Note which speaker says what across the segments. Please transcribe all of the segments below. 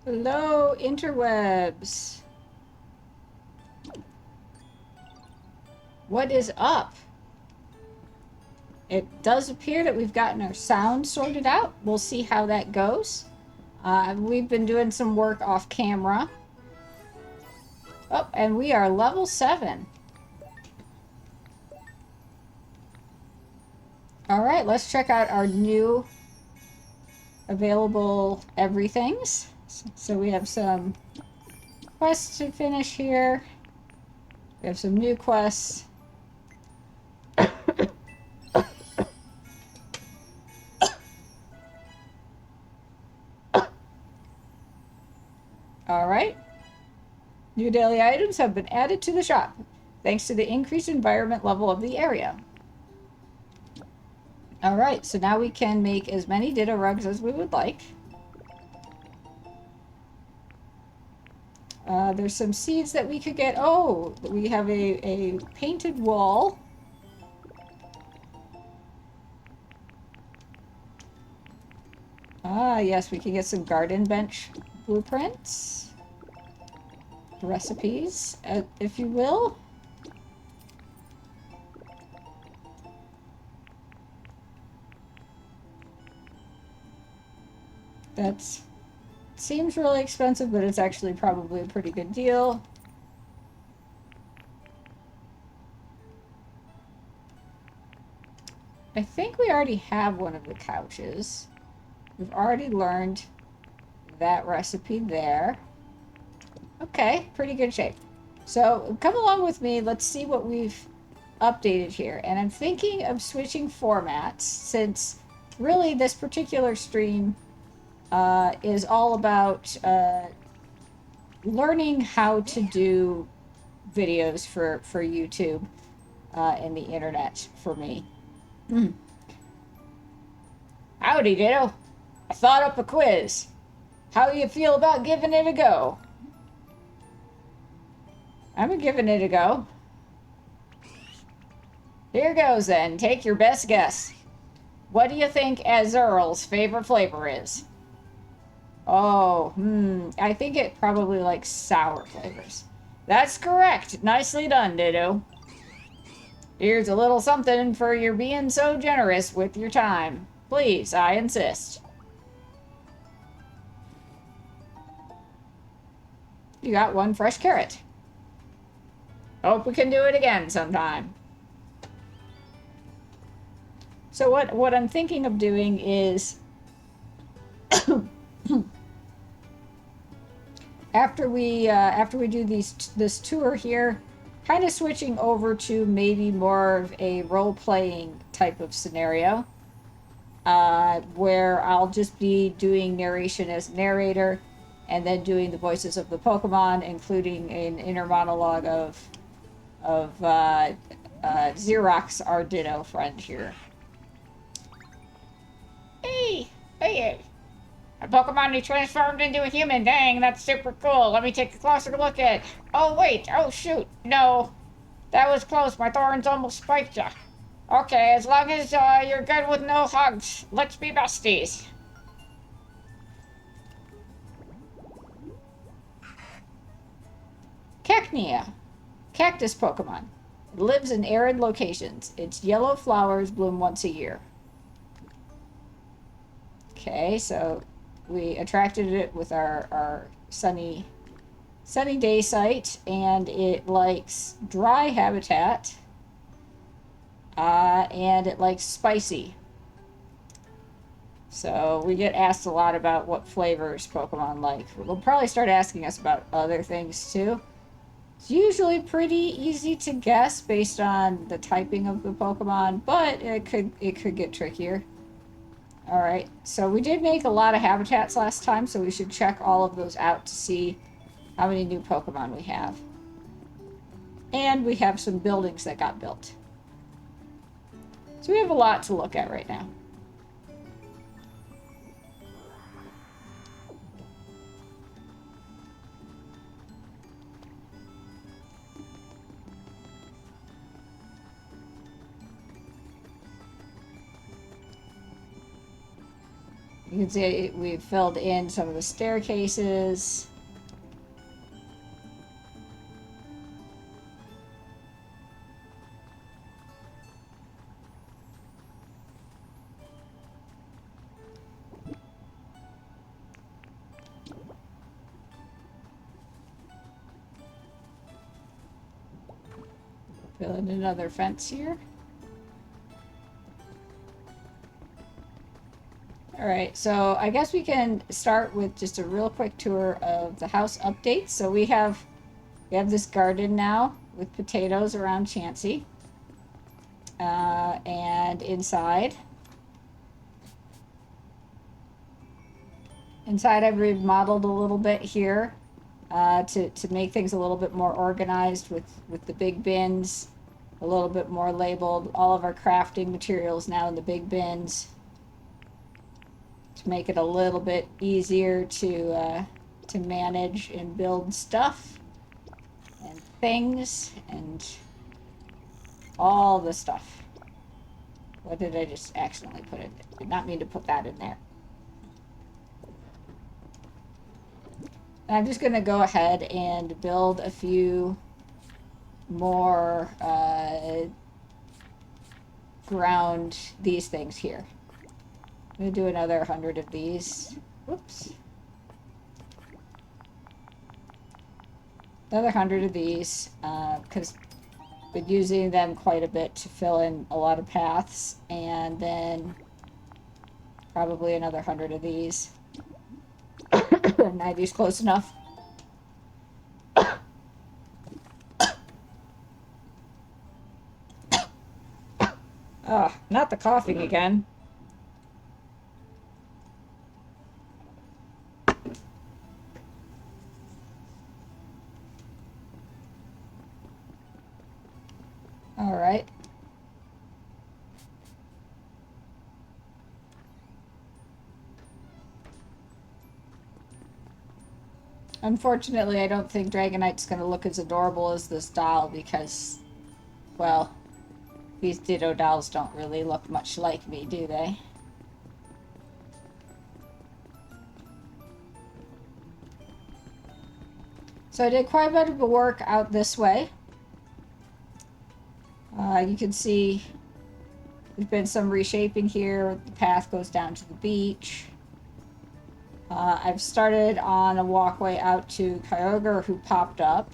Speaker 1: Hello, interwebs. What is up? It does appear that we've gotten our sound sorted out. We'll see how that goes. We've been doing some work off camera. Oh, and we are level 7. Alright, let's check out our new available everythings. So we have some quests to finish here. We have some new quests. Alright. New daily items have been added to the shop, thanks to the increased environment level of the area. Alright, so now we can make as many ditto rugs as we would like. There's some seeds that we could get. Oh, we have a painted wall. Ah, yes, we can get some garden bench blueprints. Recipes, if you will. That seems really expensive, but it's actually probably a pretty good deal. I think we already have one of the couches. We've already learned that recipe there. Okay, pretty good shape. So come along with me. Let's see what we've updated here. And I'm thinking of switching formats since really this particular stream is all about learning how to do videos for YouTube and the internet for me. Howdy, Ditto. I thought up a quiz. How you feel about giving it a go? I'm giving it a go. Here goes then. Take your best guess. What do you think Azural's favorite flavor is? Oh, I think it probably likes sour flavors. That's correct. Nicely done, Ditto. Here's a little something for your being so generous with your time. Please, I insist. You got one fresh carrot. Hope we can do it again sometime. So what I'm thinking of doing is after we do this tour here, kind of switching over to maybe more of a role-playing type of scenario, where I'll just be doing narration as narrator, and then doing the voices of the Pokemon, including an inner monologue of Zerox, our Ditto friend here. Hey! A Pokemon who transformed into a human. Dang, that's super cool. Let me take a closer look at it. Oh, wait. Oh, shoot. No. That was close. My thorns almost spiked you. Okay, as long as you're good with no hugs, let's be besties. Cacnea. Cactus Pokemon. It lives in arid locations. Its yellow flowers bloom once a year. Okay, so we attracted it with our sunny day site, and it likes dry habitat, and it likes spicy. So we get asked a lot about what flavors Pokemon like. They'll probably start asking us about other things too. It's usually pretty easy to guess based on the typing of the Pokemon, but it could get trickier. Alright, so we did make a lot of habitats last time, so we should check all of those out to see how many new Pokemon we have. And we have some buildings that got built. So we have a lot to look at right now. You can see we've filled in some of the staircases. Fill in another fence here. Alright, so I guess we can start with just a real quick tour of the house updates. So we have this garden now with potatoes around Chansey. And inside I've remodeled a little bit here to make things a little bit more organized with the big bins, a little bit more labeled. All of our crafting materials now in the big bins to make it a little bit easier to manage and build stuff and things and all the stuff. What did I just accidentally put in? I did not mean to put that in there. I'm just going to go ahead and build a few more ground these things here. I'm going to do another 100 of these. Whoops. Another 100 of these, because I've been using them quite a bit to fill in a lot of paths, and then probably another 100 of these. 90's close enough. Oh, not the coughing again. All right. Unfortunately, I don't think Dragonite's going to look as adorable as this doll because, well, these Ditto dolls don't really look much like me, do they? So I did quite a bit of work out this way. You can see there's been some reshaping here. The path goes down to the beach. I've started on a walkway out to Kyogre, who popped up.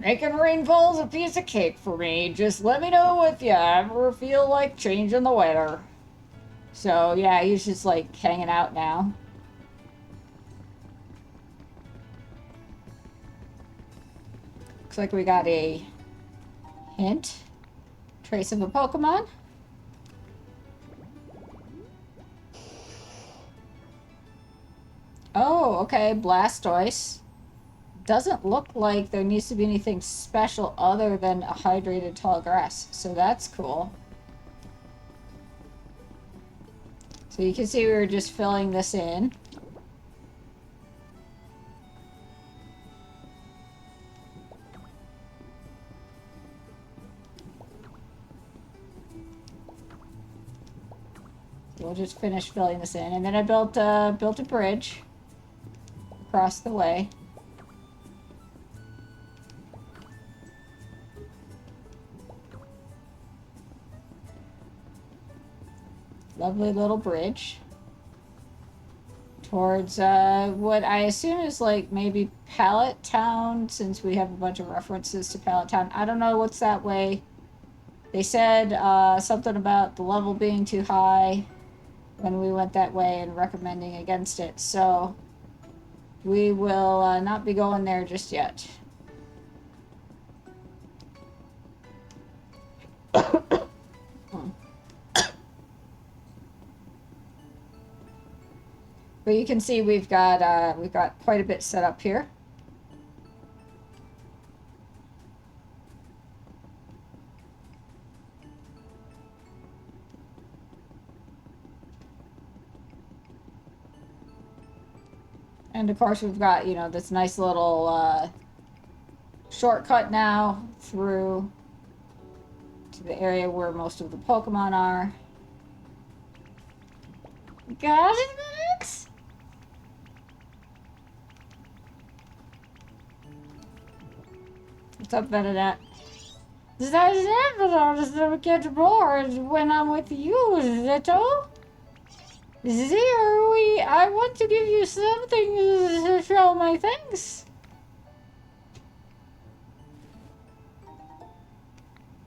Speaker 1: Making rainfall's a piece of cake for me. Just let me know if you ever feel like changing the weather. So yeah, he's just like hanging out now. Looks like we got a hint. Trace of a Pokemon. Oh, okay, Blastoise. Doesn't look like there needs to be anything special other than a hydrated tall grass, so that's cool. So you can see we were just filling this in. We'll just finish filling this in, and then I built a bridge across the way. Lovely little bridge towards what I assume is like maybe Pallet Town, since we have a bunch of references to Pallet Town. I don't know what's that way. They said something about the level being too high when we went that way and recommending against it. So we will not be going there just yet. But you can see we've got quite a bit set up here. And of course we've got, you know, this nice little shortcut now through to the area where most of the Pokemon are. Got it, Max? What's up, Benedette? That is never get bored when I'm with you, Zito. Zero, I want to give you something to show my thanks.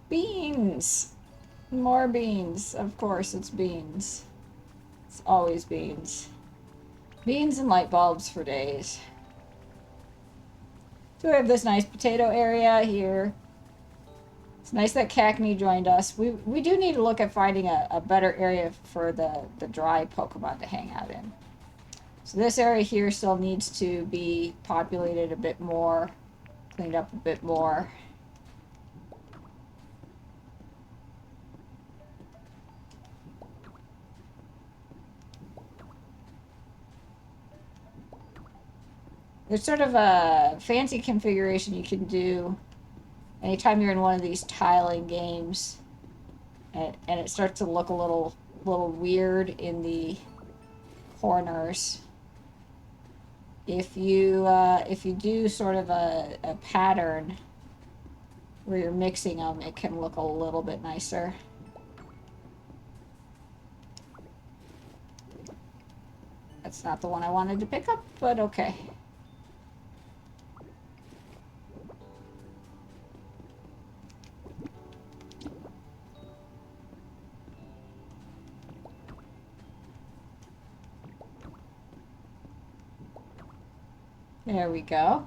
Speaker 1: Beans. More beans. Of course, it's beans. It's always beans. Beans and light bulbs for days. So we have this nice potato area here. It's nice that Cackney joined us. We do need to look at finding a better area for the dry Pokemon to hang out in. So this area here still needs to be populated a bit more, cleaned up a bit more. There's sort of a fancy configuration you can do anytime you're in one of these tiling games, and it starts to look a little weird in the corners. If you do sort of a pattern where you're mixing them, it can look a little bit nicer. That's not the one I wanted to pick up, but okay. There we go.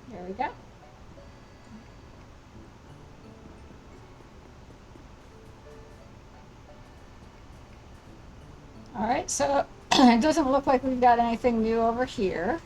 Speaker 1: There we go. Alright, so it doesn't look like we've got anything new over here.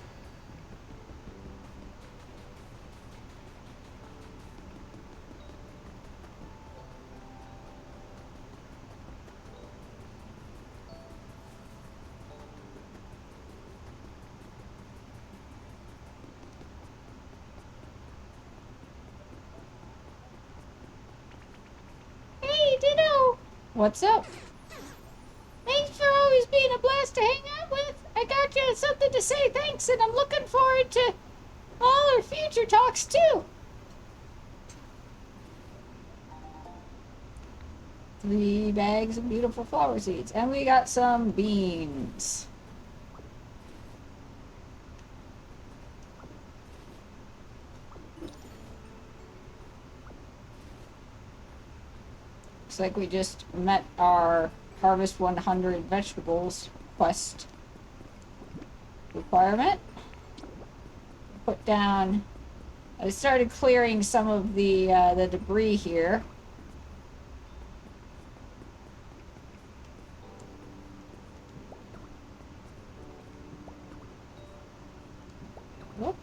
Speaker 1: Hey, Ditto! What's up? Thanks for always being a blast to hang out with. I got you something to say thanks, and I'm looking forward to all our future talks, too. 3 bags of beautiful flower seeds. And we got some beans. Looks like we just met our Harvest 100 Vegetables quest. requirement. Put down... I started clearing some of the debris here. Whoop.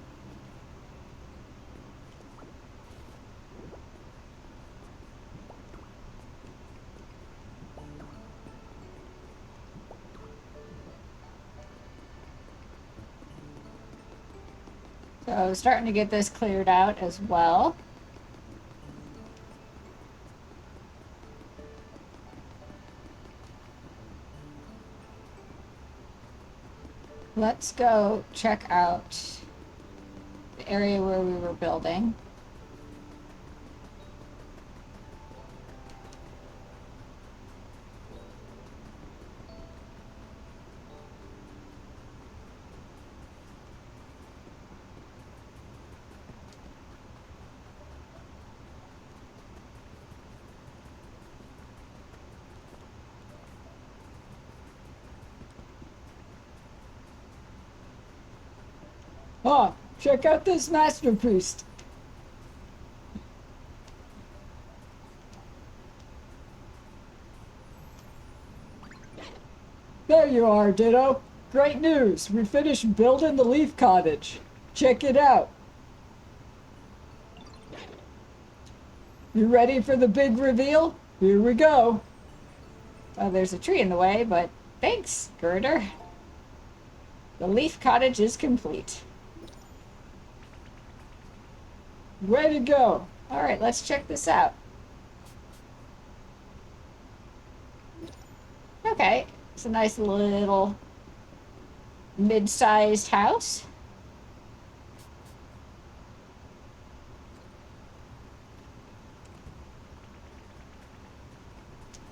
Speaker 1: So starting to get this cleared out as well. Let's go check out the area where we were building. Oh, check out this masterpiece. There you are, Ditto. Great news. We finished building the leaf cottage. Check it out. You ready for the big reveal? Here we go. Well, there's a tree in the way, but thanks, Girder. The leaf cottage is complete. Way to go. All right, let's check this out. Okay, it's a nice little mid-sized house.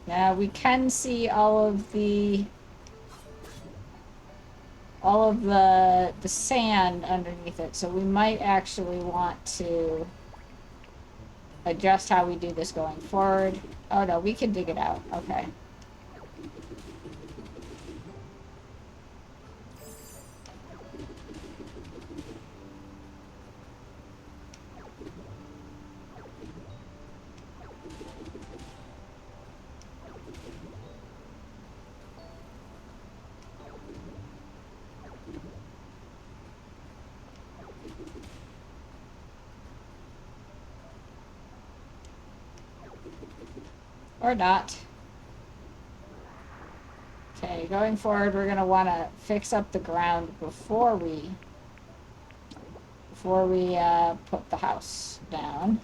Speaker 1: Now we can see all of the sand underneath it, so we might actually want to adjust how we do this going forward. Oh no, we can dig it out. Okay. Or not. Okay, going forward, we're going to want to fix up the ground before we put the house down.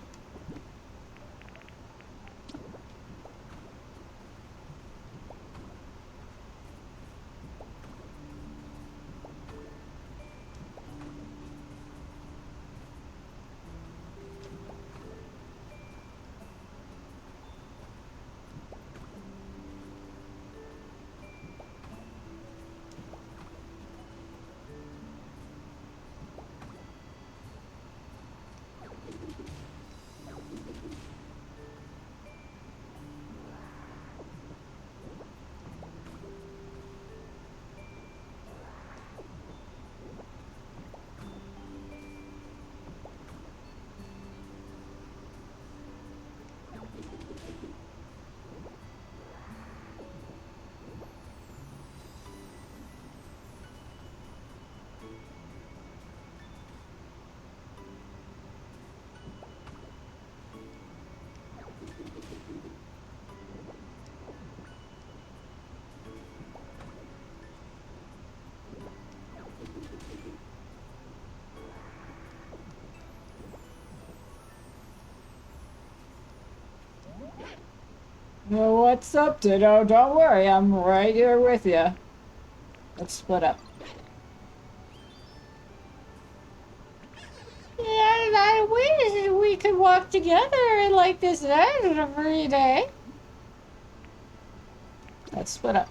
Speaker 1: Well, what's up, Ditto? Don't worry, I'm right here with you. Let's split up. Yeah, I wish we could walk together like this every day. Let's split up.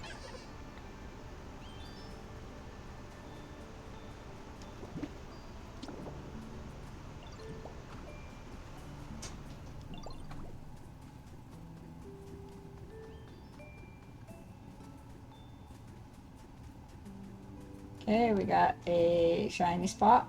Speaker 1: Okay, we got a shiny spot.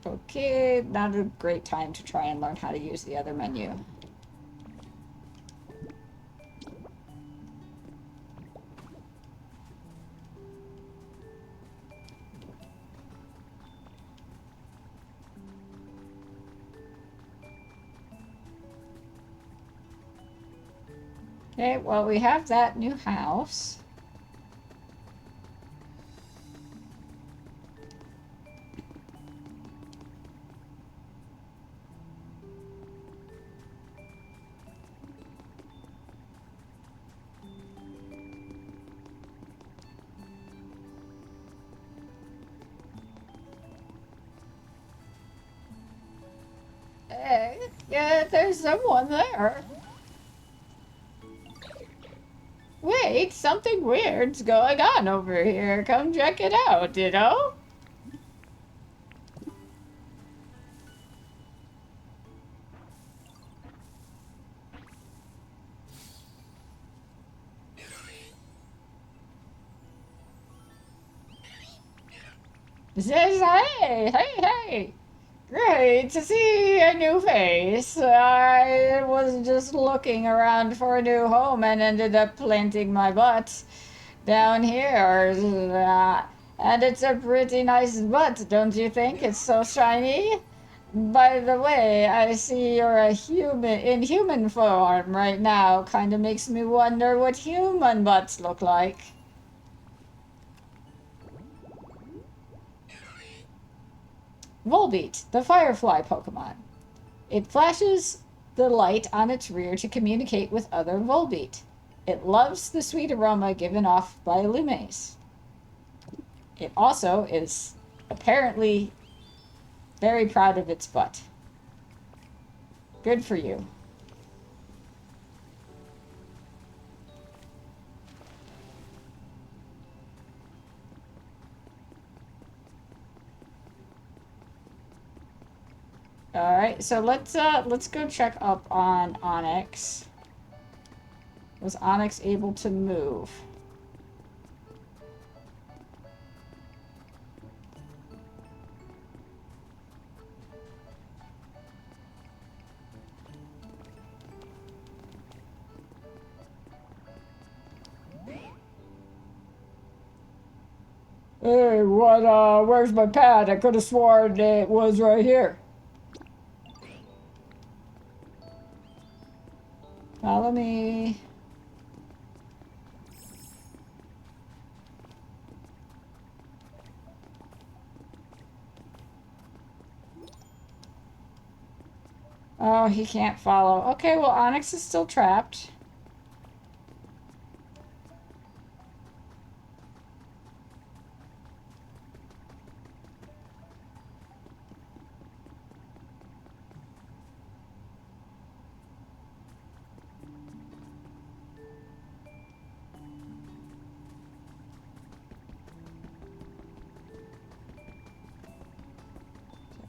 Speaker 1: Okay, not a great time to try and learn how to use the other menu. Okay, well, we have that new house. Hey, yeah, there's someone there. Wait, something weird's going on over here. Come check it out, you know? Says, hey. Great to see a new face. I was just looking around for a new home and ended up planting my butt down here. And it's a pretty nice butt, don't you think? It's so shiny. By the way, I see you're a human in human form right now. Kind of makes me wonder what human butts look like. Volbeat, the firefly Pokemon. It flashes the light on its rear to communicate with other Volbeat. It loves the sweet aroma given off by Lumes. It also is apparently very proud of its butt. Good for you. All right, so let's go check up on Onyx. Was Onyx able to move? Hey, where's my pad? I could have sworn it was right here. Follow me. Oh, he can't follow. Okay, well, Onyx is still trapped.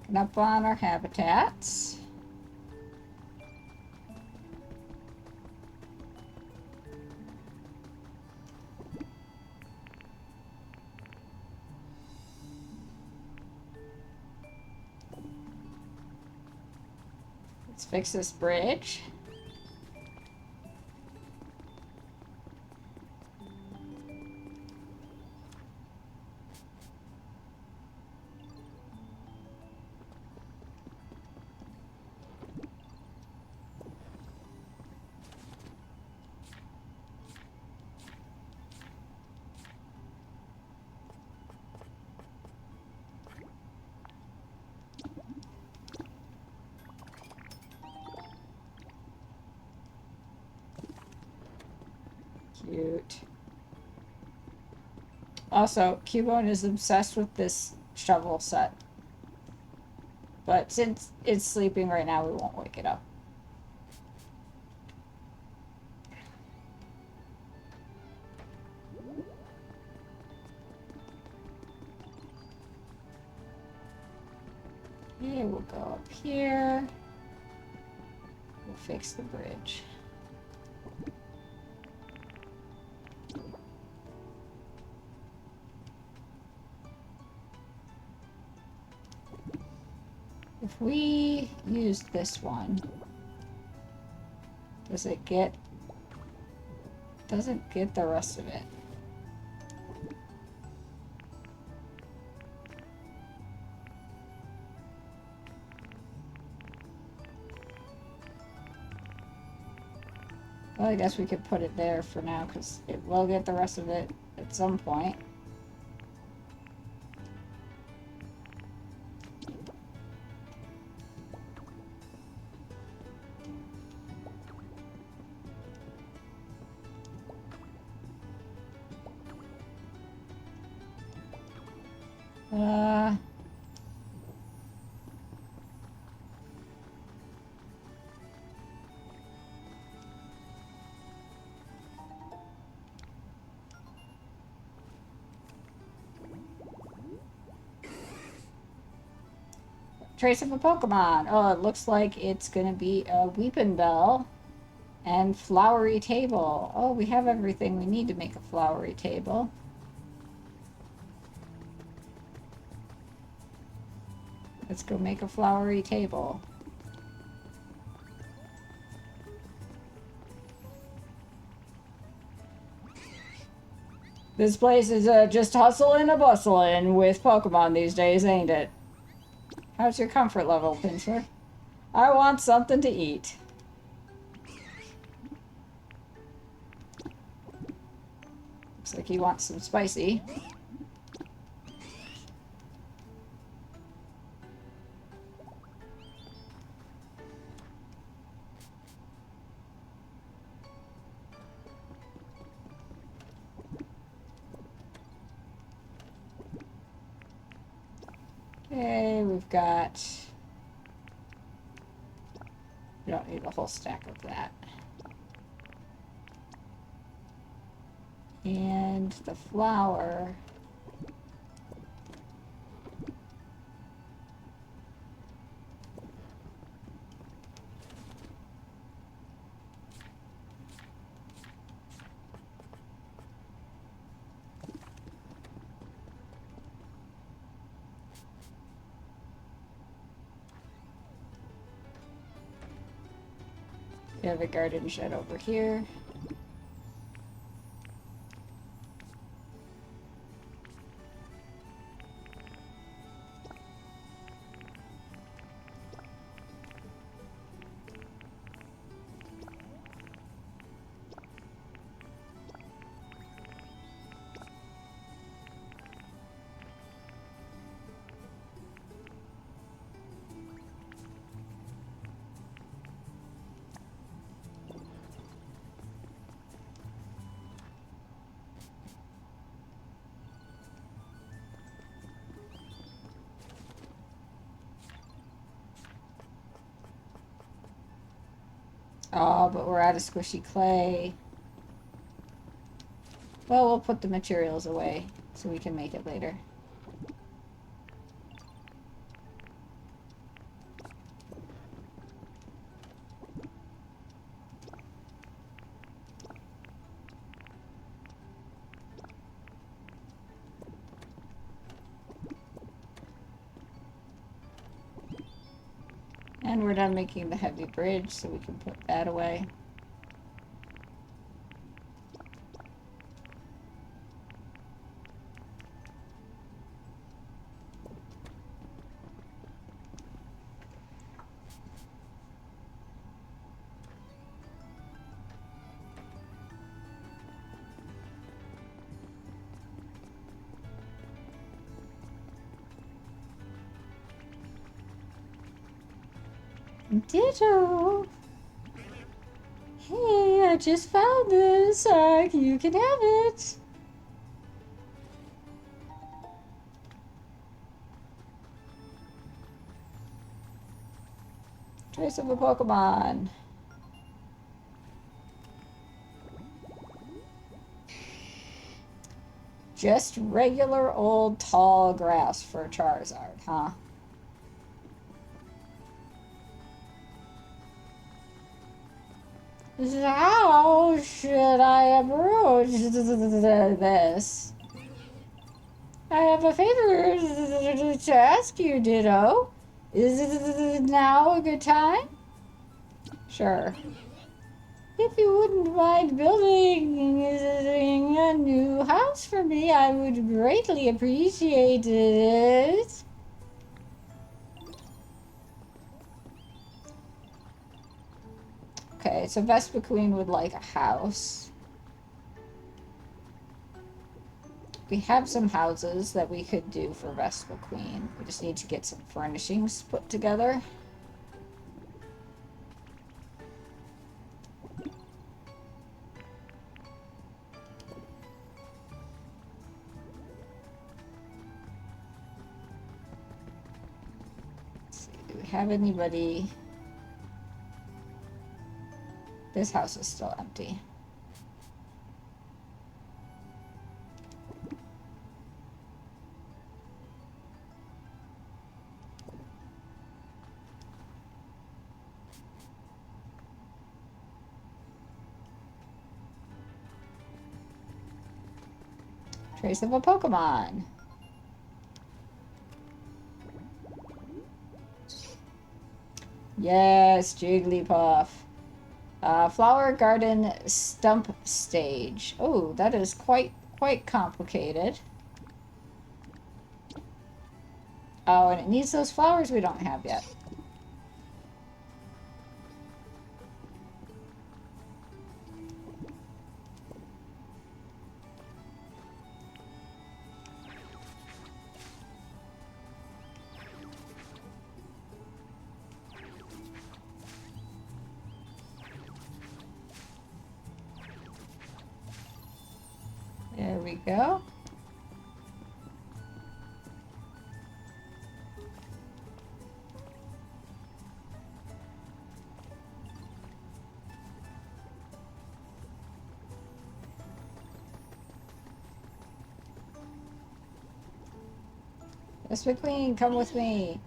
Speaker 1: Checking up on our habitats. Let's fix this bridge. Cute. Also, Cubone is obsessed with this shovel set. But since it's sleeping right now, we won't wake it up. Okay, we'll go up here. We'll fix the bridge. If we use this one, does it get... doesn't get the rest of it. Well, I guess we could put it there for now, because it will get the rest of it at some point. Trace of a Pokemon. Oh, it looks like it's gonna be a Weepin' Bell and flowery table. Oh, we have everything we need to make a flowery table. Let's go make a flowery table. This place is just hustling and bustling with Pokemon these days, ain't it? How's your comfort level, Pinsler? I want something to eat. Looks like he wants some spicy. Okay, we've got... we don't need a whole stack of that. And the flour... we have a garden shed over here. Oh, but we're out of squishy clay. Well, we'll put the materials away so we can make it later. And we're done making the heavy bridge, so we can put that away. Ditto! Hey, I just found this. You can have it. Trace of a Pokemon. Just regular old tall grass for Charizard, huh? How should I approach this? I have a favor to ask you, Ditto. Is now a good time? Sure. If you wouldn't mind building a new house for me, I would greatly appreciate it. Okay, so Vespa Queen would like a house. We have some houses that we could do for Vespa Queen. We just need to get some furnishings put together. Do we have anybody? This house is still empty. Trace of a Pokemon. Yes, Jigglypuff. Flower Garden Stump Stage. Oh, that is quite complicated. Oh, and it needs those flowers we don't have yet. There we go. Vespa Queen, come with me.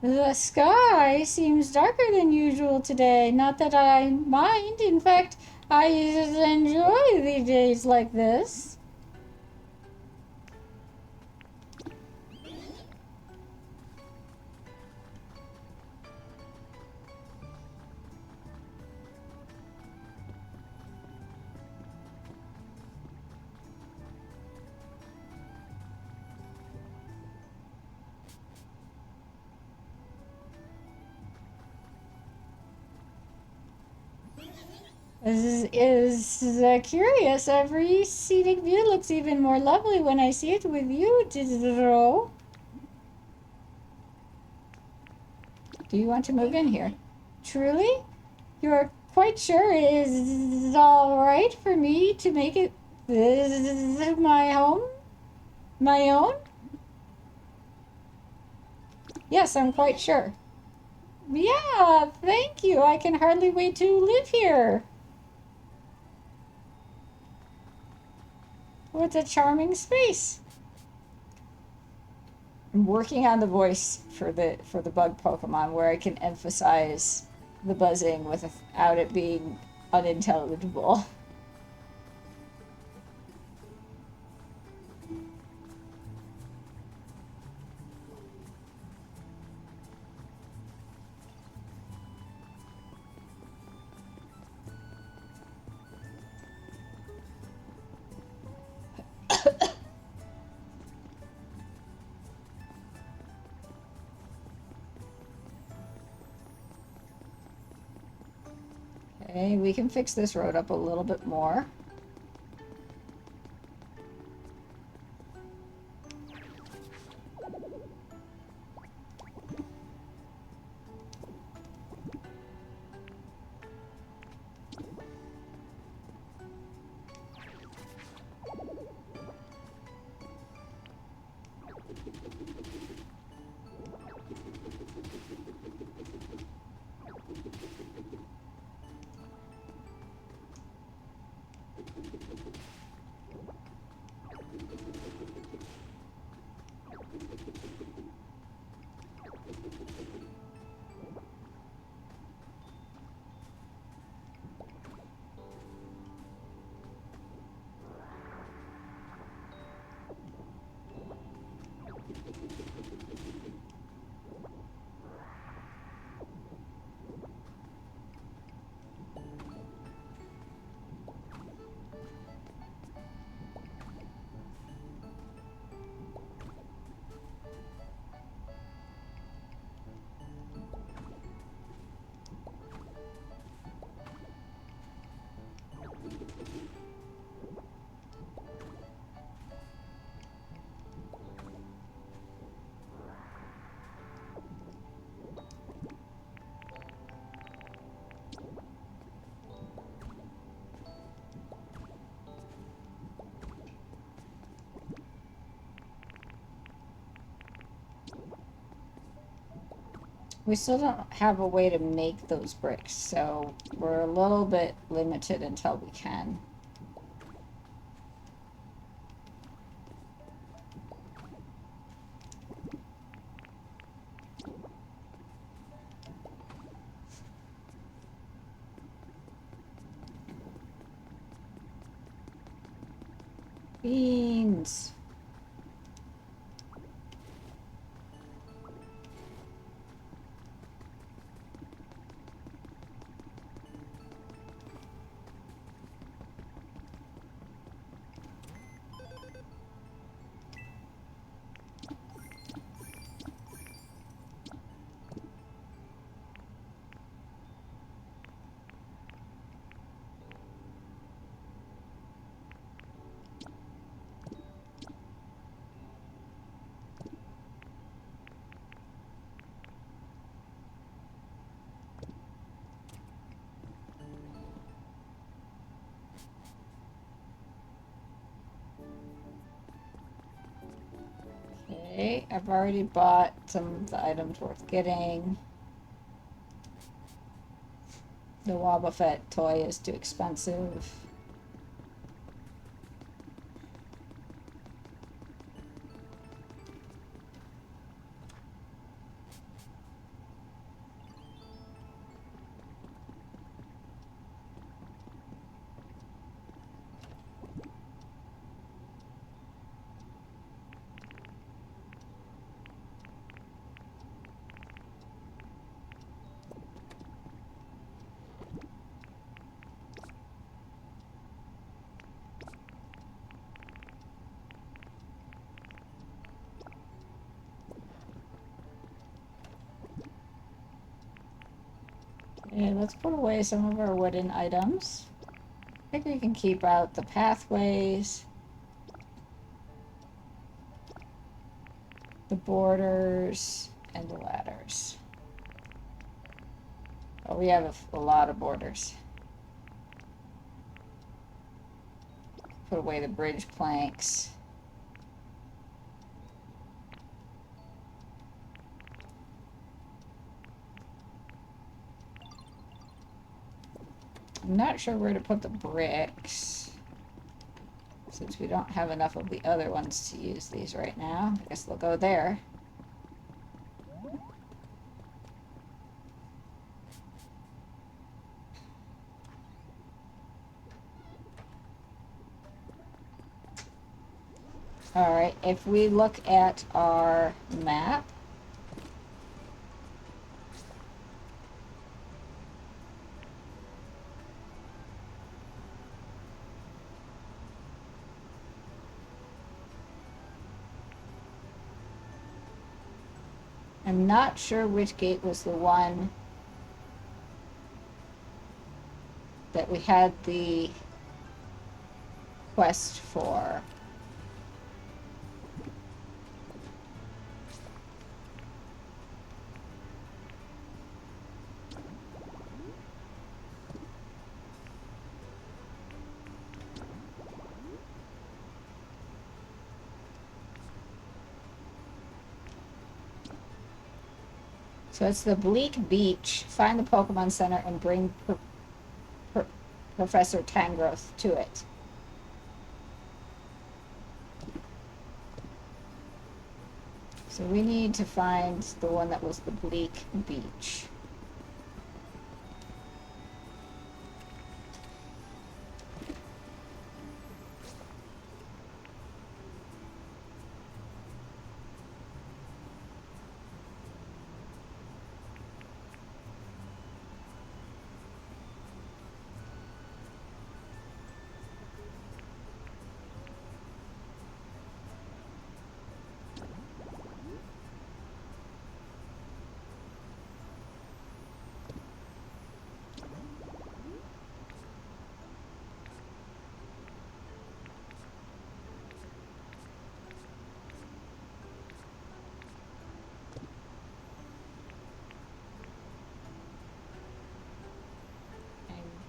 Speaker 1: The sky seems darker than usual today. Not that I mind. In fact, I enjoy the days like this. Is curious. Every scenic view looks even more lovely when I see it with you, Diderot. Do you want to move in here? Truly? You are quite sure it is all right for me to make it my home? My own? Yes, I'm quite sure. Yeah, thank you. I can hardly wait to live here. What a charming space. I'm working on the voice for the bug Pokemon where I can emphasize the buzzing without it being unintelligible. Okay, we can fix this road up a little bit more. We still don't have a way to make those bricks, so we're a little bit limited until we can. Beans. Okay, I've already bought some of the items worth getting. The Wobbuffet toy is too expensive. Okay, let's put away some of our wooden items. I think we can keep out the pathways, the borders, and the ladders. Oh, we have a lot of borders. Put away the bridge planks. I'm not sure where to put the bricks, since we don't have enough of the other ones to use these right now. I guess they'll go there. Alright, if we look at our map, I'm not sure which gate was the one that we had the quest for. So it's the Bleak Beach. Find the Pokemon Center and bring Professor Tangrowth to it. So we need to find the one that was the Bleak Beach.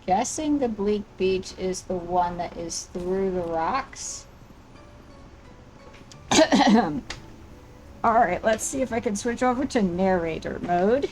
Speaker 1: Guessing the Bleak Beach is the one that is through the rocks. Alright, let's see if I can switch over to narrator mode.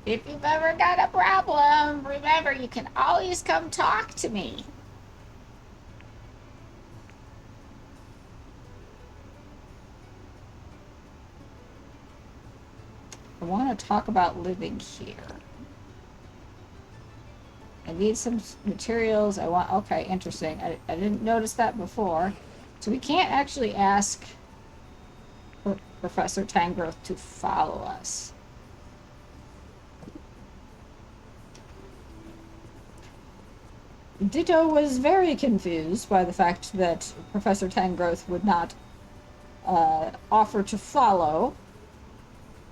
Speaker 1: If you've ever got a problem, remember you can always come talk to me. I want to talk about living here. I need some materials. Okay, interesting. I didn't notice that before. So we can't actually ask Professor Tangrowth to follow us. Ditto was very confused by the fact that Professor Tangrowth would not offer to follow.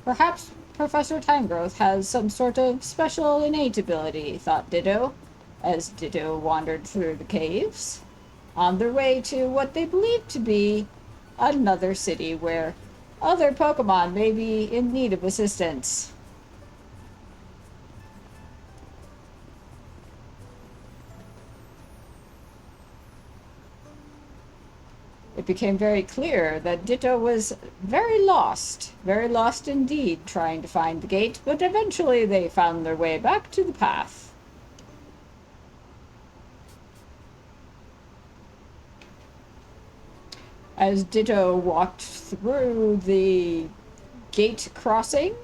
Speaker 1: Perhaps Professor Tangrowth has some sort of special innate ability, thought Ditto, as Ditto wandered through the caves, on their way to what they believed to be another city where other Pokemon may be in need of assistance. It became very clear that Ditto was very lost indeed, trying to find the gate, but eventually they found their way back to the path. As Ditto walked through the gate crossing,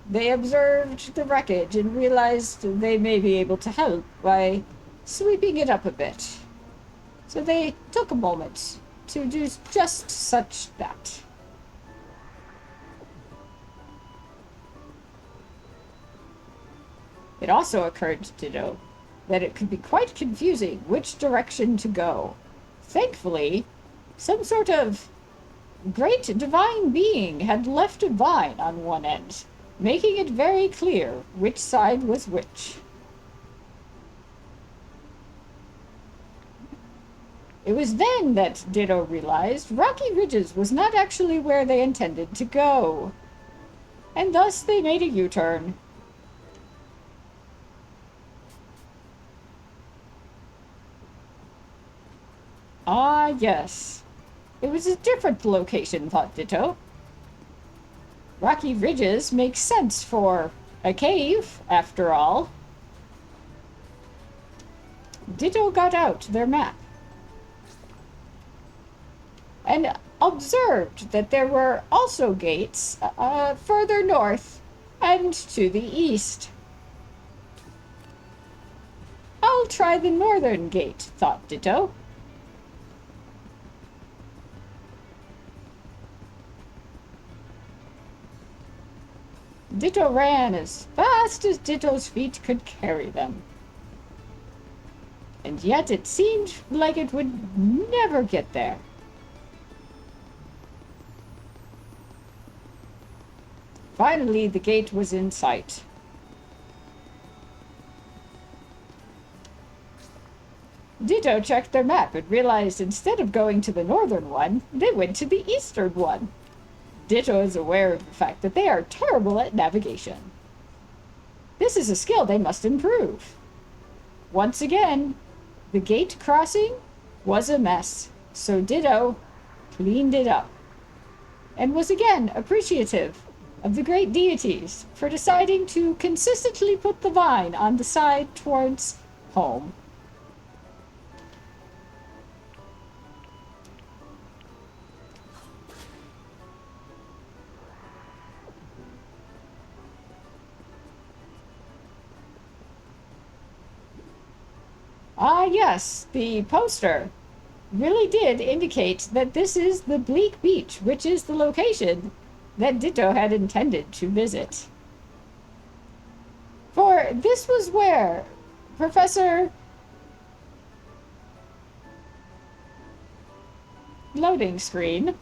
Speaker 1: they observed the wreckage and realized they may be able to help by sweeping it up a bit. So they took a moment to do just such that. It also occurred to Ditto that it could be quite confusing which direction to go. Thankfully, some sort of great divine being had left a vine on one end, making it very clear which side was which. It was then that Ditto realized Rocky Ridges was not actually where they intended to go, and thus they made a U-turn. Ah, yes. It was a different location, thought Ditto. Rocky Ridges makes sense for a cave, after all. Ditto got out their map and observed that there were also gates further north and to the east. I'll try the northern gate, thought Ditto. Ditto ran as fast as Ditto's feet could carry them. And yet it seemed like it would never get there. Finally, the gate was in sight. Ditto checked their map and realized instead of going to the northern one, they went to the eastern one. Ditto is aware of the fact that they are terrible at navigation. This is a skill they must improve. Once again, the gate crossing was a mess, so Ditto cleaned it up and was again appreciative of the great deities for deciding to consistently put the vine on the side towards home. Ah, yes, the poster really did indicate that this is the Bleak Beach, which is the location that Ditto had intended to visit. For this was where Professor... Loading screen.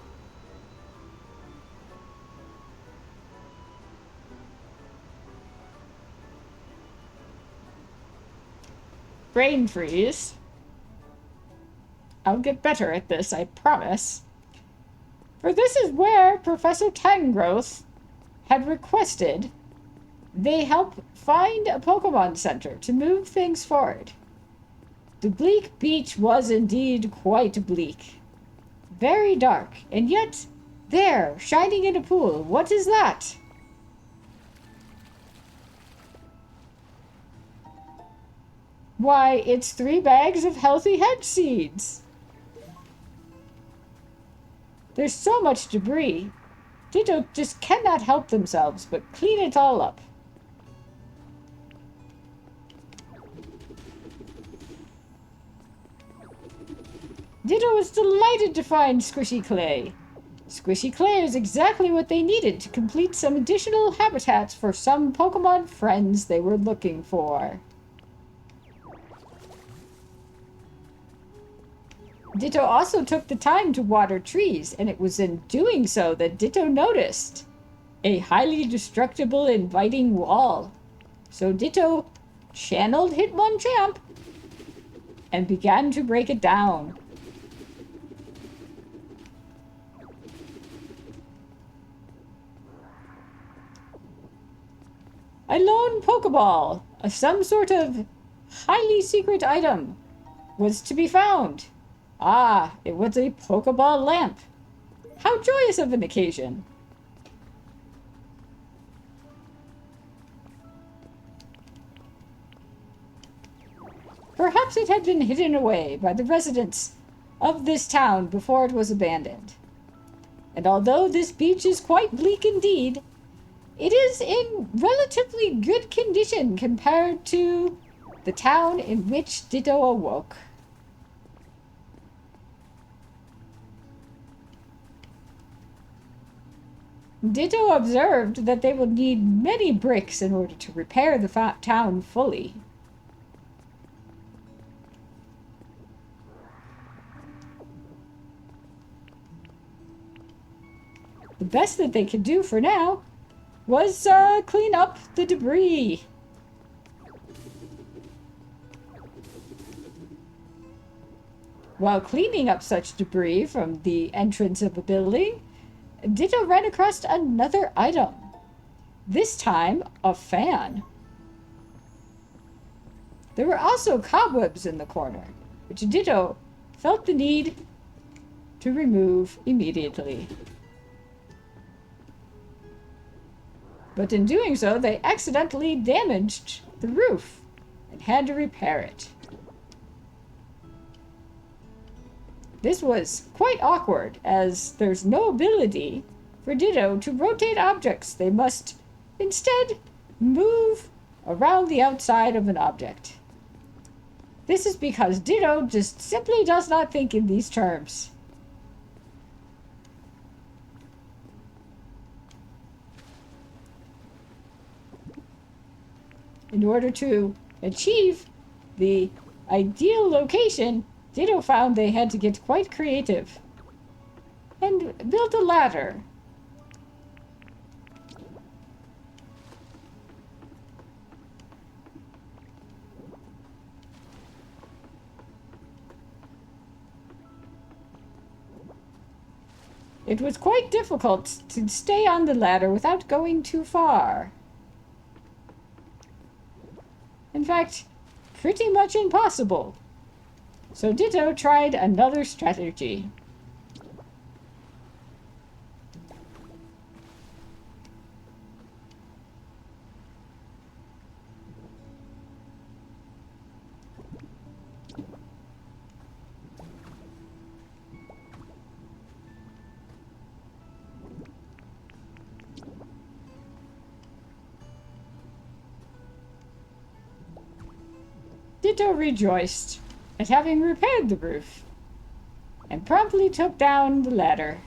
Speaker 1: Brain freeze. I'll get better at this, I promise. For this is where Professor Tangrowth had requested they help find a Pokemon Center to move things forward. The Bleak Beach was indeed quite bleak. Very dark, and yet there, shining in a pool, what is that? Why, it's 3 bags of healthy hedge seeds. There's so much debris. Ditto just cannot help themselves but clean it all up. Ditto was delighted to find Squishy Clay. Squishy Clay is exactly what they needed to complete some additional habitats for some Pokemon friends they were looking for. Ditto also took the time to water trees, and it was in doing so that Ditto noticed a highly destructible inviting wall. So Ditto channeled Hitmonchamp and began to break it down. A lone Pokeball, some sort of highly secret item, was to be found. Ah, it was a Pokeball lamp. How joyous of an occasion. Perhaps it had been hidden away by the residents of this town before it was abandoned. And although this beach is quite bleak indeed, it is in relatively good condition compared to the town in which Ditto awoke. Ditto observed that they would need many bricks in order to repair the town fully. The best that they could do for now was clean up the debris. While cleaning up such debris from the entrance of a building, Ditto ran across another item. This time, a fan. There were also cobwebs in the corner, which Ditto felt the need to remove immediately. But in doing so, they accidentally damaged the roof and had to repair it. This was quite awkward, as there's no ability for Ditto to rotate objects. They must instead move around the outside of an object. This is because Ditto just simply does not think in these terms. In order to achieve the ideal location, Ditto found they had to get quite creative and build a ladder. It was quite difficult to stay on the ladder without going too far. In fact, pretty much impossible. So Ditto tried another strategy. Ditto rejoiced at having repaired the roof, and promptly took down the ladder.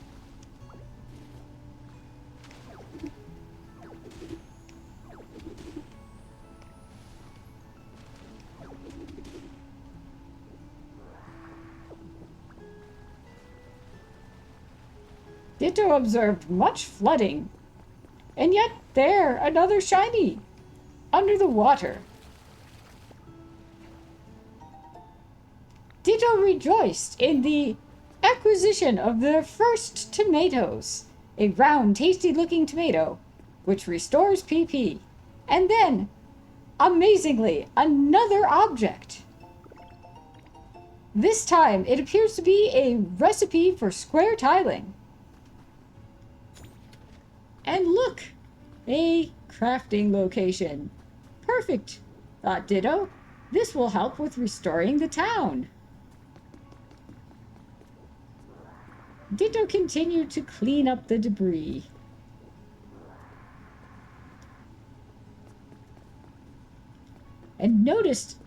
Speaker 1: Ditto observed much flooding, and yet there, another shiny, under the water. Ditto rejoiced in the acquisition of their first tomatoes, a round, tasty-looking tomato, which restores PP. And then, amazingly, another object. This time, it appears to be a recipe for square tiling. And look, a crafting location. Perfect, thought Ditto. This will help with restoring the town. Ditto continued to clean up the debris. And noticed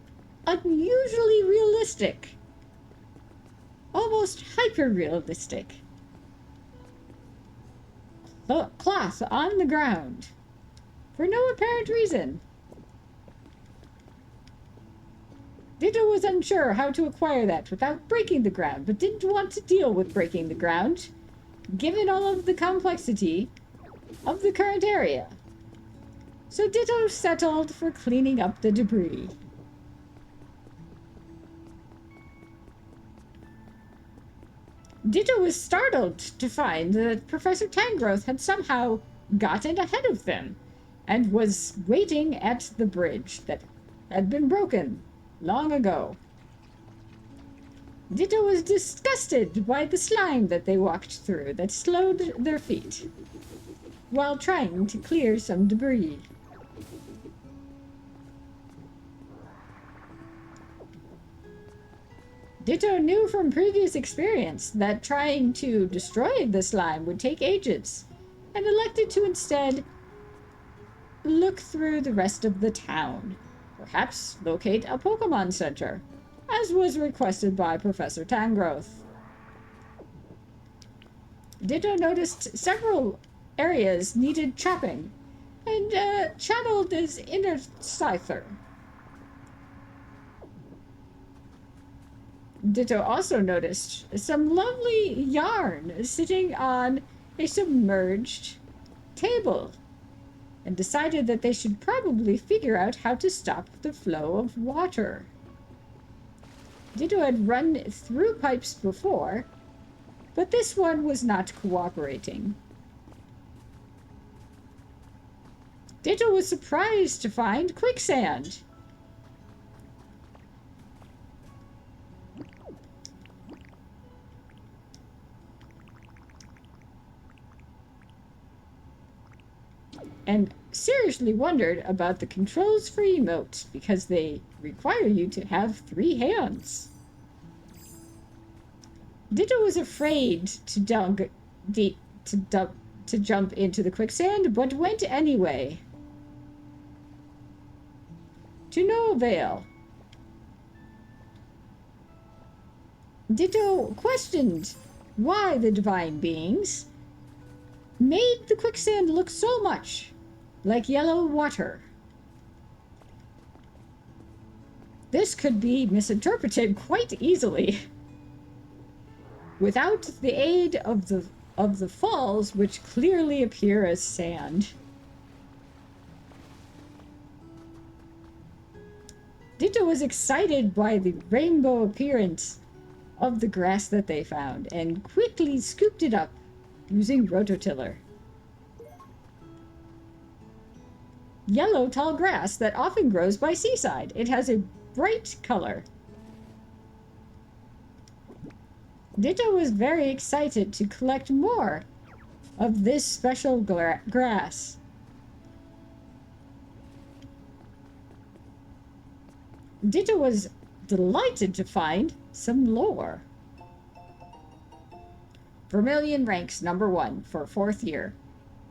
Speaker 1: unusually realistic, almost hyper-realistic cloth on the ground for no apparent reason. Ditto was unsure how to acquire that without breaking the ground, but didn't want to deal with breaking the ground, given all of the complexity of the current area. So Ditto settled for cleaning up the debris. Ditto was startled to find that Professor Tangrowth had somehow gotten ahead of them and was waiting at the bridge that had been broken long ago. Ditto was disgusted by the slime that they walked through that slowed their feet while trying to clear some debris. Ditto knew from previous experience that trying to destroy the slime would take ages, and elected to instead look through the rest of the town, perhaps locate a Pokemon Center, as was requested by Professor Tangrowth. Ditto noticed several areas needed chopping, and channeled his inner Scyther. Ditto also noticed some lovely yarn sitting on a submerged table and decided that they should probably figure out how to stop the flow of water. Ditto had run through pipes before, but this one was not cooperating. Ditto was surprised to find quicksand. And seriously wondered about the controls for emotes because they require you to have 3 hands. Ditto was afraid to jump into the quicksand, but went anyway. To no avail. Ditto questioned why the divine beings made the quicksand look so much like yellow water. This could be misinterpreted quite easily. Without the aid of the falls, which clearly appear as sand. Ditto was excited by the rainbow appearance of the grass that they found, and quickly scooped it up using rototiller. Yellow tall grass that often grows by seaside. It has a bright color. Ditto was very excited to collect more of this special grass. Ditto was delighted to find some lore. Vermilion ranks number 1 for 4th year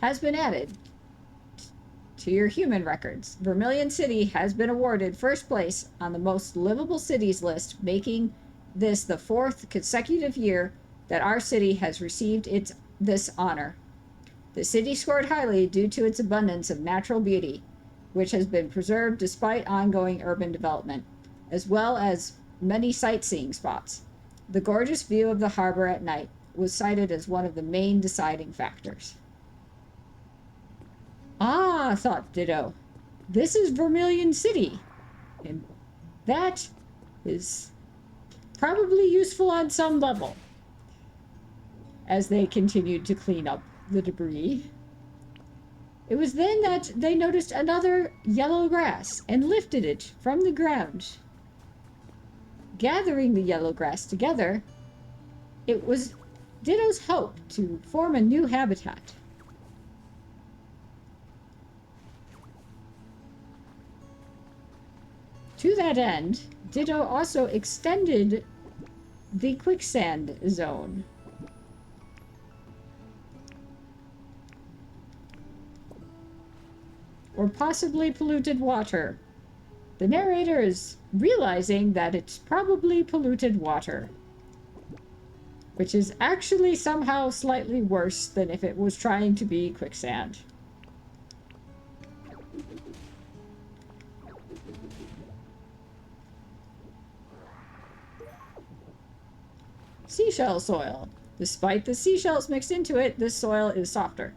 Speaker 1: has been added to your human records. Vermilion City has been awarded 1st place on the most livable cities list, making this the 4th consecutive year that our city has received this honor. The city scored highly due to its abundance of natural beauty, which has been preserved despite ongoing urban development, as well as many sightseeing spots. The gorgeous view of the harbor at night was cited as one of the main deciding factors. Ah, thought Ditto, this is Vermilion City, and that is probably useful on some level. As they continued to clean up the debris, it was then that they noticed another yellow grass and lifted it from the ground. Gathering the yellow grass together, it was Ditto's hope to form a new habitat. To that end, Ditto also extended the quicksand zone. Or possibly polluted water. The narrator is realizing that it's probably polluted water, which is actually somehow slightly worse than if it was trying to be quicksand. Seashell soil. Despite the seashells mixed into it, this soil is softer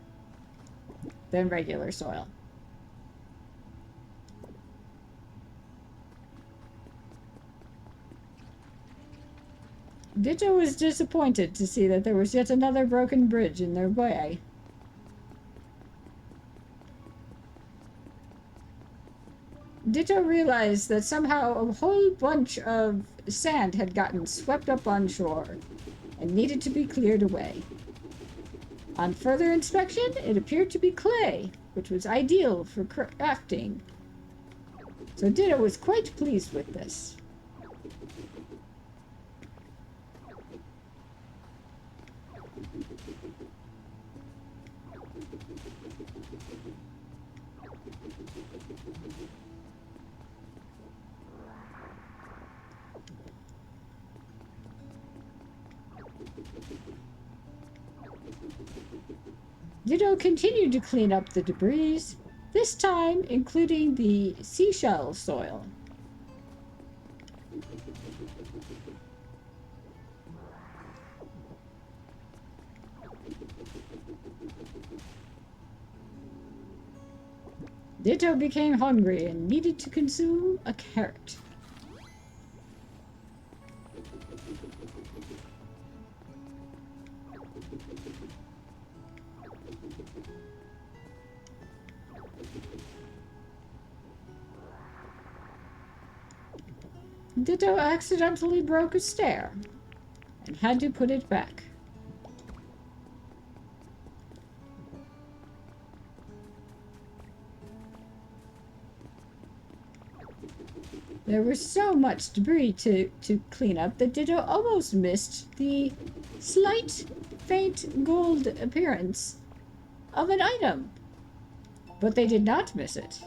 Speaker 1: than regular soil. Ditto was disappointed to see that there was yet another broken bridge in their way. Ditto realized that somehow a whole bunch of sand had gotten swept up on shore and needed to be cleared away. On further inspection, it appeared to be clay, which was ideal for crafting. So Ditto was quite pleased with this. Ditto continued to clean up the debris, this time including the seashell soil. Ditto became hungry and needed to consume a carrot. Ditto accidentally broke a stair and had to put it back. There was so much debris to clean up that Ditto almost missed the slight, faint gold appearance of an item. But they did not miss it.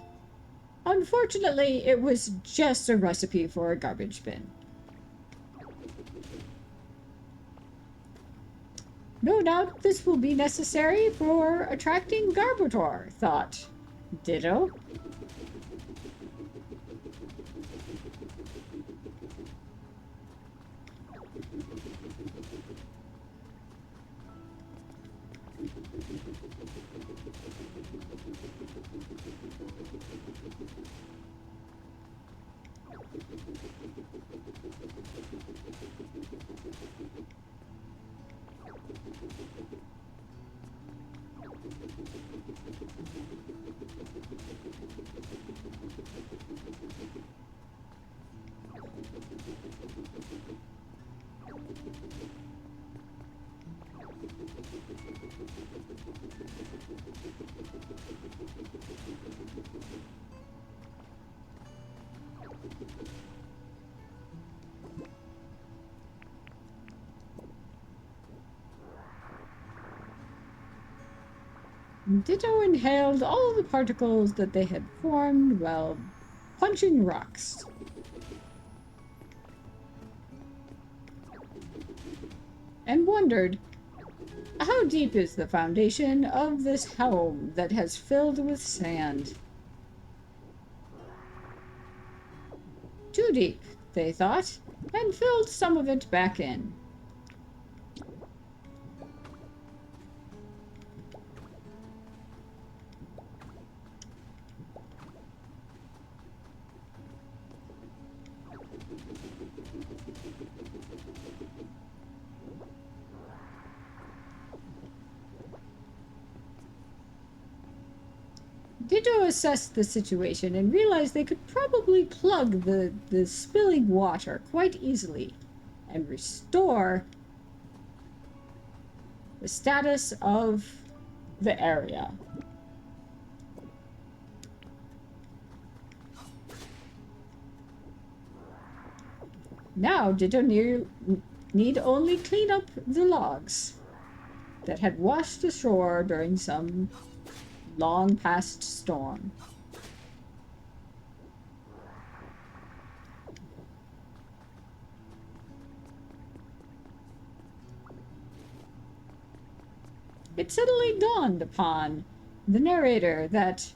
Speaker 1: Unfortunately, it was just a recipe for a garbage bin. No doubt this will be necessary for attracting Garbator, thought Ditto. Ditto inhaled all the particles that they had formed while punching rocks. And wondered, how deep is the foundation of this helm that has filled with sand? Too deep, they thought, and filled some of it back in. assessed the situation and realized they could probably plug the spilling water quite easily and restore the status of the area. Now Ditto need only clean up the logs that had washed ashore during some long past storm. It suddenly dawned upon the narrator that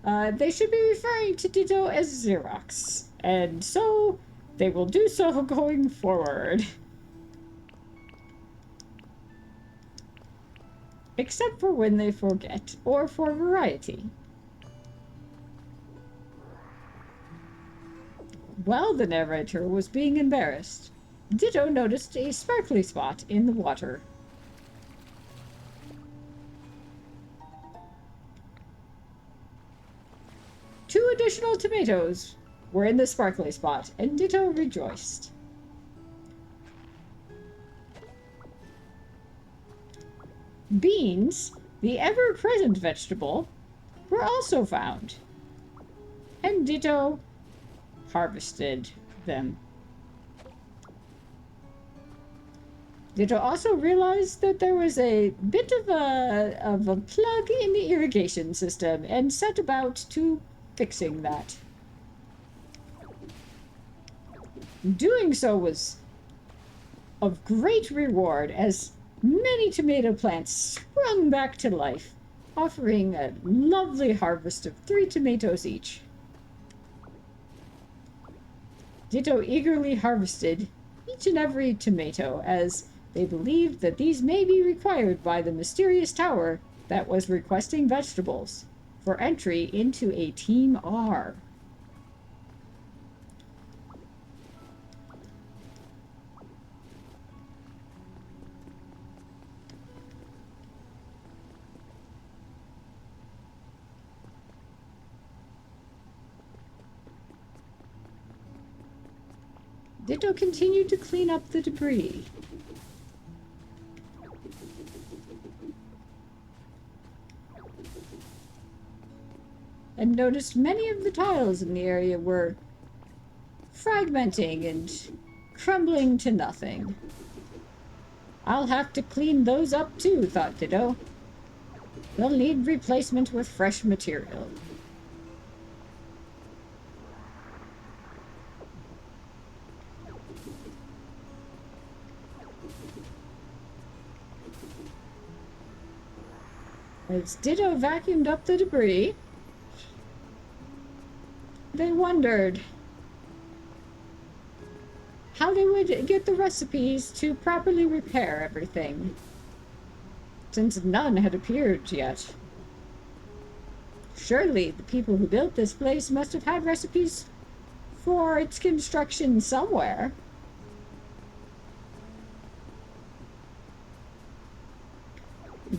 Speaker 1: they should be referring to Ditto as Zerox, and so they will do so going forward. Except for when they forget, or for variety. While the narrator was being embarrassed, Ditto noticed a sparkly spot in the water. Two additional tomatoes were in the sparkly spot, and Ditto rejoiced. Beans, the ever-present vegetable, were also found, and Ditto harvested them. Ditto also realized that there was a bit of a plug in the irrigation system and set about to fixing that. Doing so was of great reward, as many tomato plants sprung back to life, offering a lovely harvest of 3 tomatoes each. Ditto eagerly harvested each and every tomato, as they believed that these may be required by the mysterious tower that was requesting vegetables for entry into a Team R. Ditto continued to clean up the debris. And noticed many of the tiles in the area were fragmenting and crumbling to nothing. I'll have to clean those up too, thought Ditto. They'll need replacement with fresh material. As Ditto vacuumed up the debris, they wondered how they would get the recipes to properly repair everything, since none had appeared yet. Surely the people who built this place must have had recipes for its construction somewhere.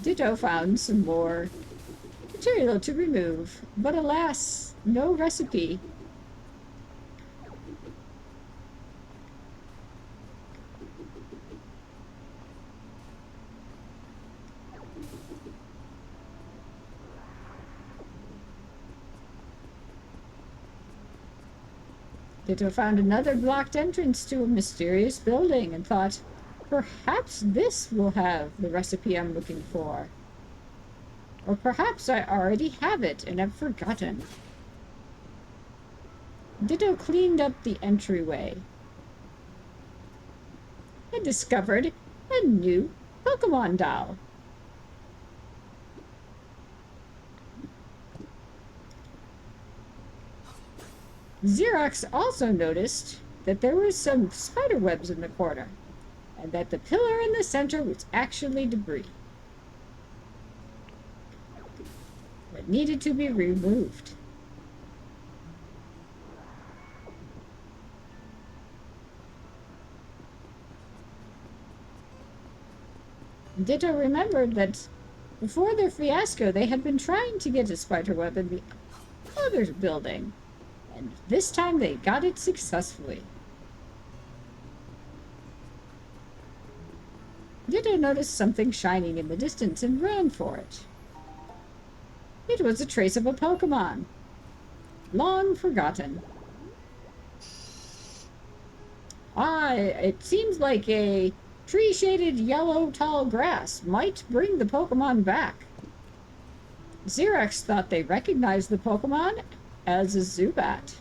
Speaker 1: Ditto found some more material to remove, but alas, no recipe. Ditto found another blocked entrance to a mysterious building and thought, perhaps this will have the recipe I'm looking for. Or perhaps I already have it and have forgotten. Ditto cleaned up the entryway and discovered a new Pokemon doll. Zerox also noticed that there were some spider webs in the corner, and that the pillar in the center was actually debris that needed to be removed. Ditto remembered that before their fiasco, they had been trying to get a spider web in the other building, and this time they got it successfully. Ditto noticed something shining in the distance and ran for it. It was a trace of a Pokemon, long forgotten. It seems like a tree-shaded yellow tall grass might bring the Pokemon back. Zerox thought they recognized the Pokemon as a Zubat.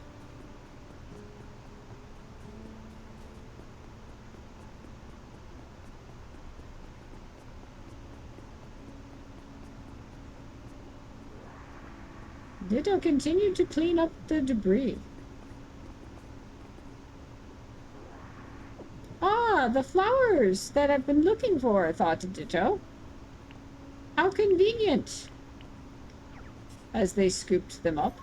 Speaker 1: Ditto continued to clean up the debris. Ah, the flowers that I've been looking for, thought Ditto. How convenient, as they scooped them up.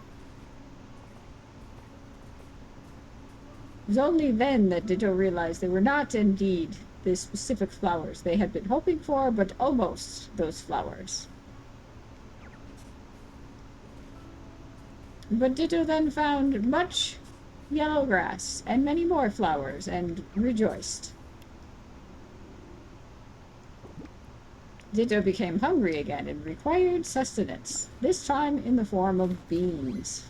Speaker 1: It was only then that Ditto realized they were not indeed the specific flowers they had been hoping for, but almost those flowers. But Ditto then found much yellow grass and many more flowers and rejoiced. Ditto became hungry again and required sustenance, this time in the form of beans.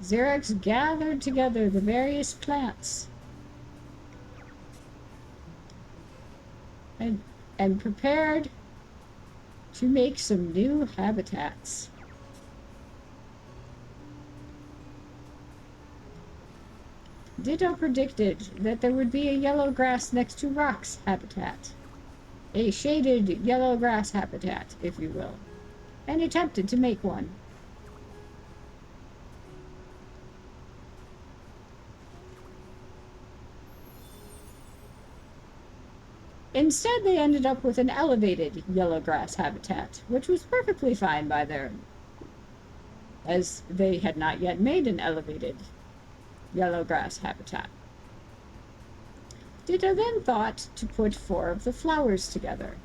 Speaker 1: Zerox gathered together the various plants and prepared to make some new habitats. Ditto predicted that there would be a yellow grass next to Rock's habitat. A shaded yellow grass habitat, if you will, and attempted to make one. Instead, they ended up with an elevated yellow grass habitat, which was perfectly fine by them, as they had not yet made an elevated yellow grass habitat. Ditto then thought to put 4 of the flowers together.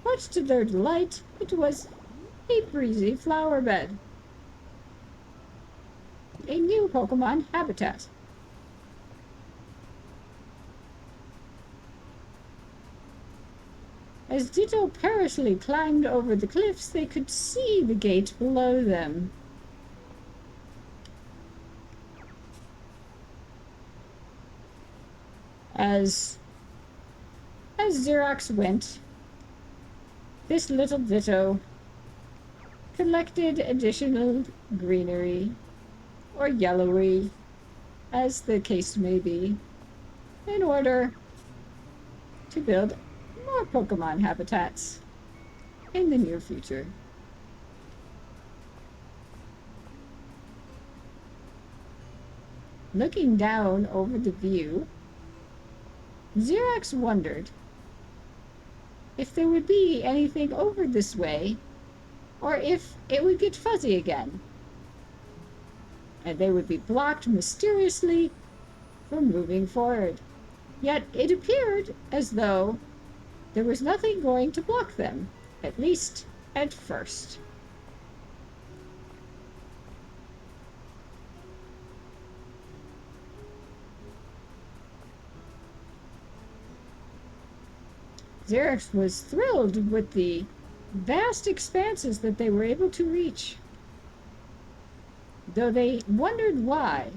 Speaker 1: Much to their delight, it was a breezy flower bed. A new Pokemon habitat. As Ditto perilously climbed over the cliffs, they could see the gate below them. As Zerox went, this little Ditto collected additional greenery, or yellowy, as the case may be, in order to build more Pokemon habitats in the near future. Looking down over the view, Zerox wondered if there would be anything over this way, or if it would get fuzzy again, and they would be blocked mysteriously from moving forward. Yet it appeared as though there was nothing going to block them, at least at first. Zerox was thrilled with the vast expanses that they were able to reach, though they wondered why.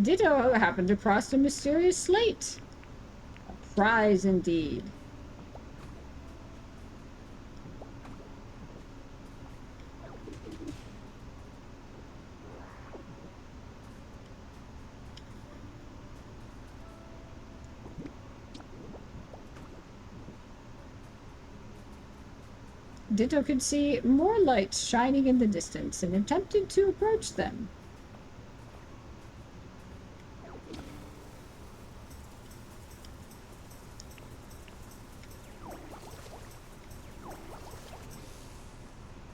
Speaker 1: Ditto happened across a mysterious slate. A prize indeed. Ditto could see more lights shining in the distance and attempted to approach them.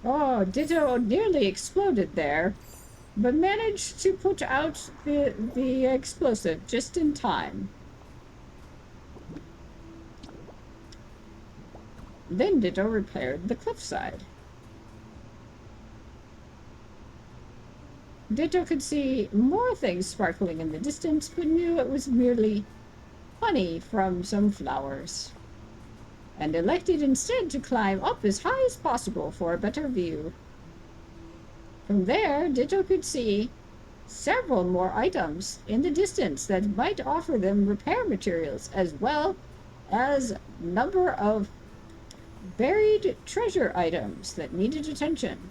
Speaker 1: Oh, Ditto nearly exploded there, but managed to put out the explosive just in time. Then Ditto repaired the cliffside. Ditto could see more things sparkling in the distance, but knew it was merely honey from some flowers, and elected instead to climb up as high as possible for a better view. From there, Ditto could see several more items in the distance that might offer them repair materials, as well as a number of buried treasure items that needed attention.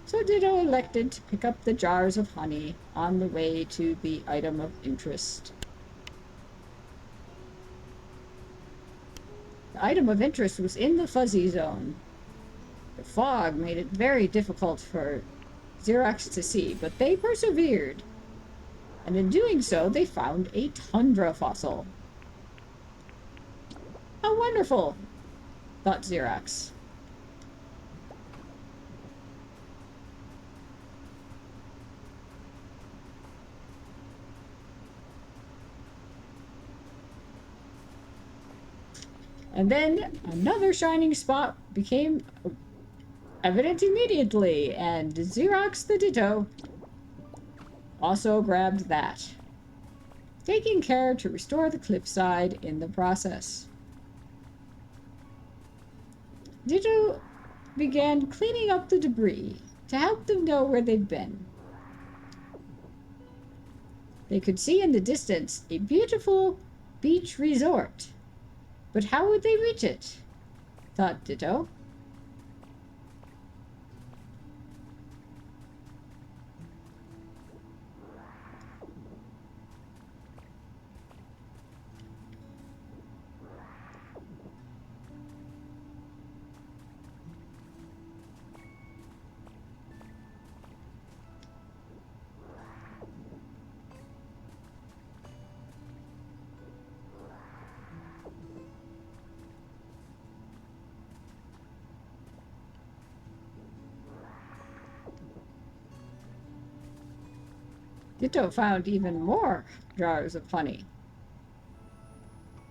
Speaker 1: So Ditto elected to pick up the jars of honey on the way to the item of interest. The item of interest was in the fuzzy zone. The fog made it very difficult for Zerox to see, but they persevered. And in doing so, they found a tundra fossil. How wonderful, thought Zerox. And then another shining spot became evident immediately, and Zerox the Ditto also grabbed that, taking care to restore the cliffside in the process. Ditto began cleaning up the debris to help them know where they'd been. They could see in the distance a beautiful beach resort. But how would they reach it? Thought Ditto. Ditto found even more jars of honey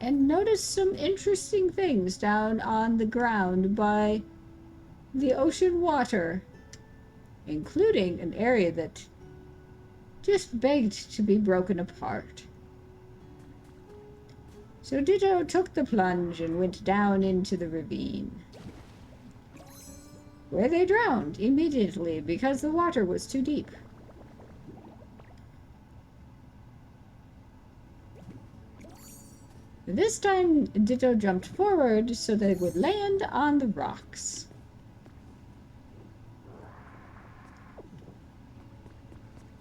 Speaker 1: and noticed some interesting things down on the ground by the ocean water, including an area that just begged to be broken apart. So Ditto took the plunge and went down into the ravine, where they drowned immediately because the water was too deep. This time, Ditto jumped forward so they would land on the rocks.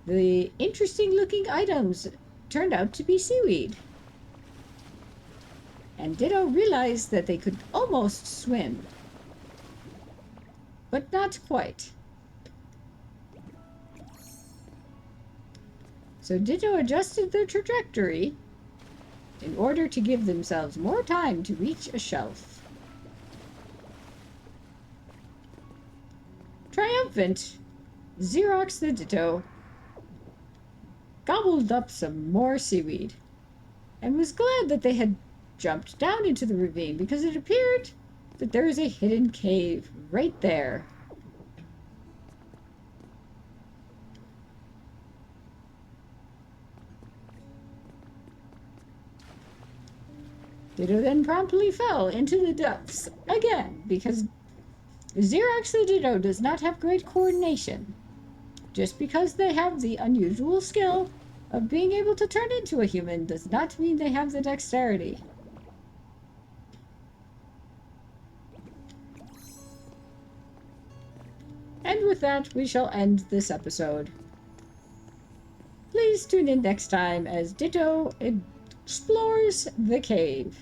Speaker 1: The interesting-looking items turned out to be seaweed. And Ditto realized that they could almost swim, but not quite. So Ditto adjusted their trajectory in order to give themselves more time to reach a shelf. Triumphant, Zerox the Ditto gobbled up some more seaweed and was glad that they had jumped down into the ravine, because it appeared that there was a hidden cave right there. Ditto then promptly fell into the depths again, because Zerox the Ditto does not have great coordination. Just because they have the unusual skill of being able to turn into a human does not mean they have the dexterity. And with that, we shall end this episode. Please tune in next time as Ditto explores the cave.